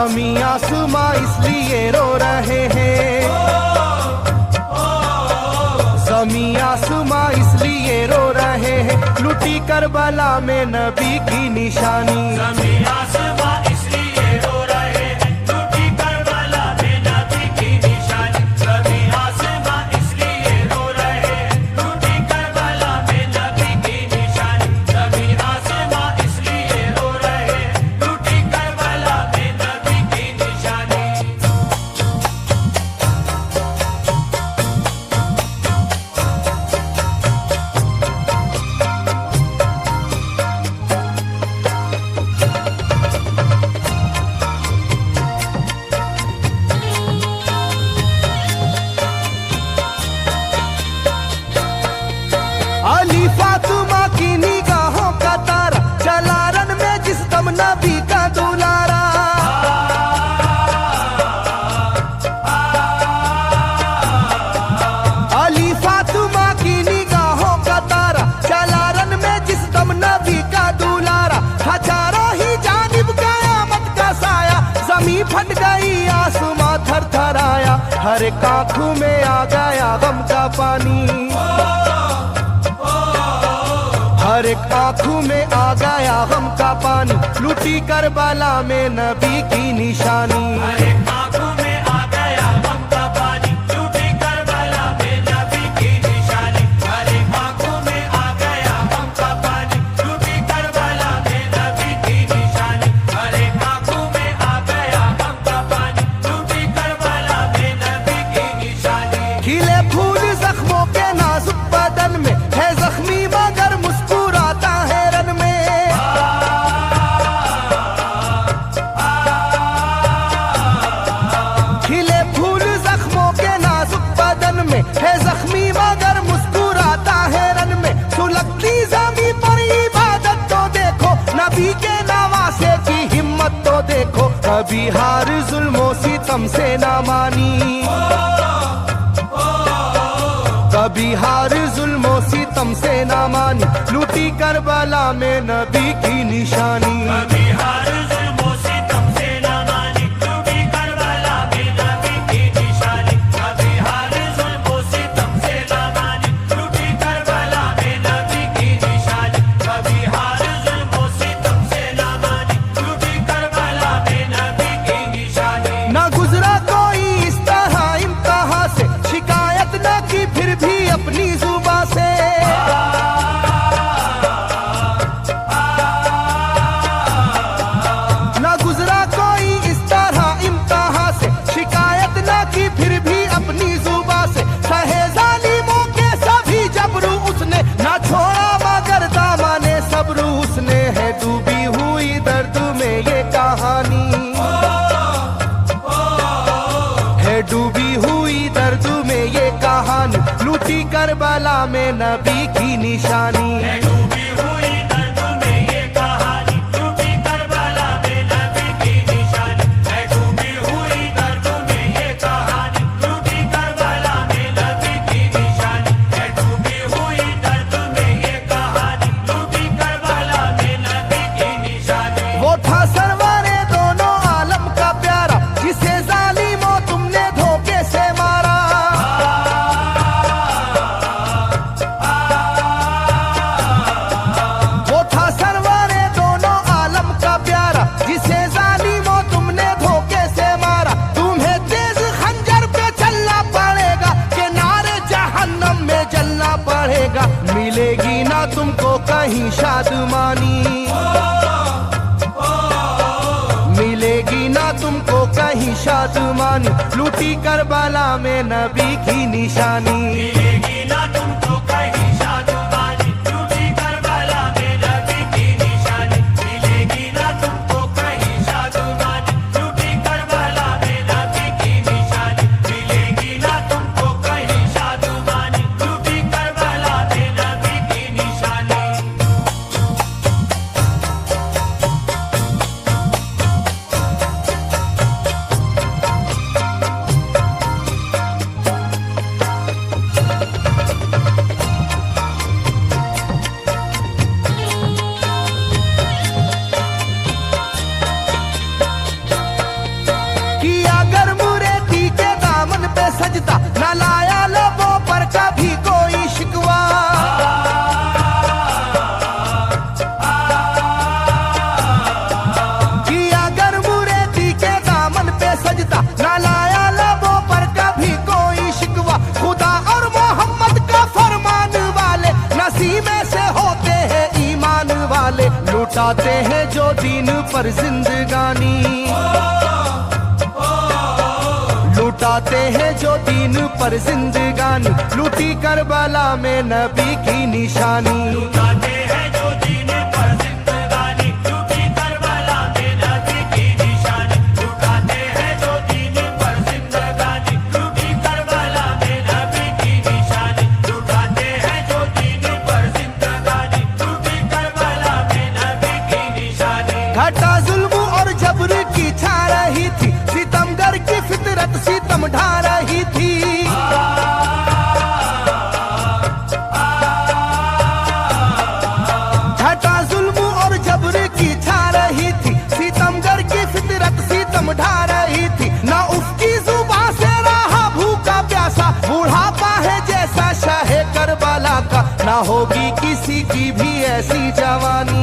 जमीन आसमां इसलिए रो रहे हैं, जमीन आसमां इसलिए रो रहे हैं, लुटी करबला में नबी की निशानी। जमीन आसमां इसलिए रो रहे हैं, लुटी करबला में नबी की निशानी। जमीन आसमां इसलिए रो रहे हैं, लुटी करबला में नबी की निशानी। जमीन आसमां इसलिए रो रहे हैं, लुटी करबला में नबी की निशानी। अली फातिमा की निगाहों का तारा, चला रन में जिस दम नबी का दुलारा। अली फातिमा की निगाहों का तारा, चला रन में जिस दम नबी का दुलारा। हजारों ही जानिब कयामत का साया, जमीन फट गई आसमां थर थर आया। हर एक आंखों में आ गया गम का पानी, हर एक आंखों में आ गया गम का पानी, लुटी करबला में नबी की निशानी। हर एक आंखों में आ गया गम का पानी, लुटी करबला में नबी की निशानी। हर एक आंखों में आ गया गम का पानी, लुटी करबला में नबी की निशानी। हर एक आंखों में आ गया गम का पानी, लुटी करबला में नबी की निशानी। खिले फूल जख्मों के नाजुक बदन में है जख्मी मगर मुस्कुराता है रन में। खिले फूल जख्मों के नाजुक बदन में है जख्मी मगर मुस्कुराता है रन में। सुलगती जमी पर इबादत तो देखो, नबी के नवासे की हिम्मत तो देखो। कभी हार जुल्मों सितम से ना मानी, कभी हार जुल्मों सितम से ना मानी, लूटी करबला में नबी की निशानी। कभी हार जुल्मों सितम से ना मानी, लूटी करबला में नबी की निशानी। कभी हार जुल्मों सितम से ना मानी, लूटी करबला में नबी की निशानी। कभी हार जुल्मों सितम से ना मानी, लूटी करबला में नबी की निशानी। ना गुजरा कोई इस तरह इम्तिहान से, शिकायत न की फिर भी अपनी जुबां से। ना गुजरा कोई इस तरह इम्तिहान से, शिकायत न की फिर भी अपनी जुबां से। सहे जालिमों के सभी जबरू उसने, ना छोड़ा मगर दामने सब्र उसने। है डूबी हुई दर्द में ये कहानी, है डूबी हुई दर्द में ये कहानी, लूटी करबला में नबी की निशानी। है डूबी हुई दर्द में ये कहानी, लूटी करबला में नबी की निशानी। है डूबी हुई दर्द में ये कहानी, लूटी करबला में नबी की निशानी। है डूबी हुई दर्द में ये कहानी, लूटी करबला में नबी की निशानी। वो था सरवारे दोनों आलम का प्यारा, जिसे जालिमों तुमने धोखे से मारा। वो था सरवारे दोनों आलम का प्यारा, जिसे जालिमों तुमने धोखे से मारा। तुम्हें तेज खंजर पे चलना पड़ेगा, कि नारे जहन्नम में जलना पड़ेगा। मिलेगी ना तुमको कहीं शादमानी, मिलेगी ना तुमको कहीं शादमानी, लूटी करबला में नबी की निशानी। मिलेगी ना तुमको कहीं शादमानी, लूटी करबला में नबी की निशानी। मिलेगी ना तुमको कहीं शादमानी, लूटी करबला में नबी की निशानी। मिलेगी ना तुमको कहीं शादमानी, लूटी करबला में नबी की निशानी। सजदा, न लाया लबों पर कभी कोई शिकवा। किया गर्म रेती के दामन पे सजदा, न लाया लबों पर कभी कोई शिकवा। खुदा और मोहम्मद का फरमान वाले नसीबे से होते हैं ईमान वाले। लुटाते हैं जो दीन पर जिंदगानी, लुटाते हैं जो दीन पर जिंदगानी। लूटी करबला में नबी की निशानी। लुटाते हैं जो दीन पर जिंदगानी, लूटी करबला में नबी की निशानी। लुटाते हैं जो दीन पर जिंदगानी, लूटी करबला में नबी की निशानी। लुटाते हैं जो दीन पर जिंदगानी, लूटी करबला में नबी की निशानी। घटा जुल्म और जबर की छा रही थी, सितमगर की फितरत सितम ढा रही थी। घटा जुल्म और जबर की छा रही थी, सितमगर की फितरत सितम ढा रही थी। ना उसकी जुबान से रहा भूखा प्यासा, बुढ़ापा है जैसा शाहे करबला का। ना होगी किसी की भी ऐसी जवानी,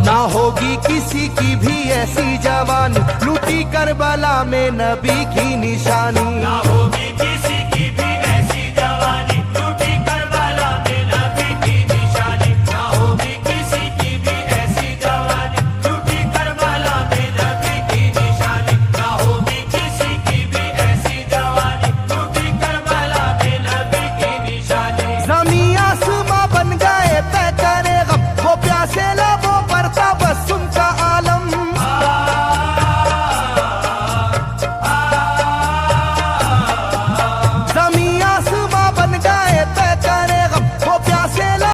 ना होगी किसी की भी ऐसी जवानी। लूटी करबला में नबी की निशानी। ना होगी